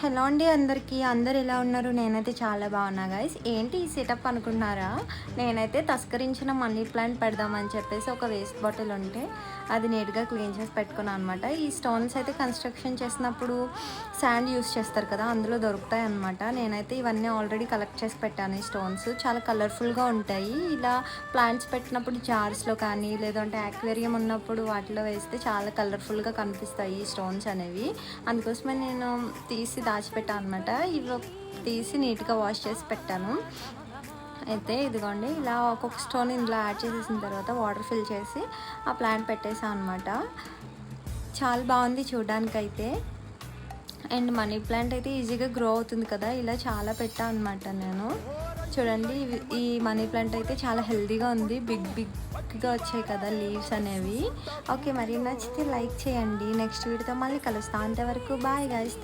Hello అండి అందరికీ. అందరు ఎలా ఉన్నారు? నేనైతే చాలా బాగున్నా గైస్. ఏంటి ఈ సెటప్ అనుకున్నారా? నేనైతే తస్కరించిన మనీ ప్లాంట్ పెడదామని చెప్పేసి ఒక వేస్ట్ బాటిల్ ఉంటే అది నీట్గా క్లీన్ చేసి పెట్టుకున్నాను అనమాట. ఈ స్టోన్స్ అయితే కన్స్ట్రక్షన్ చేసినప్పుడు శాండ్ యూస్ చేస్తారు కదా, అందులో దొరుకుతాయి అనమాట. నేనైతే ఇవన్నీ ఆల్రెడీ కలెక్ట్ చేసి పెట్టాను. ఈ స్టోన్స్ చాలా కలర్ఫుల్గా ఉంటాయి. ఇలా ప్లాంట్స్ పెట్టినప్పుడు జార్స్లో కానీ లేదంటే యాక్వేరియం ఉన్నప్పుడు వాటిలో వేస్తే చాలా కలర్ఫుల్గా కనిపిస్తాయి ఈ స్టోన్స్ అనేవి. అందుకోసమే నేను తీసి దాచిపెట్టాను అనమాట. ఇవి తీసి నీట్గా వాష్ చేసి పెట్టాను. అయితే ఇదిగోండి, ఇలా ఒక్కొక్క స్టోన్ ఇందులో యాడ్ చేసేసిన తర్వాత వాటర్ ఫిల్ చేసి ఆ ప్లాంట్ పెట్టేసాను అనమాట. చాలా బాగుంది చూడడానికైతే. అండ్ మనీ ప్లాంట్ అయితే ఈజీగా గ్రో అవుతుంది కదా, ఇలా చాలా పెట్టాను అనమాట నేను. చూడండి, ఈ మనీ ప్లాంట్ అయితే చాలా హెల్తీగా ఉంది. బిగ్గా వచ్చాయి కదా లీవ్స్ అనేవి. ఓకే, మరి నచ్చితే లైక్ చేయండి. నెక్స్ట్ వీడియోతో మళ్ళీ కలుస్తాను. అంతవరకు బాయ్ గైస్.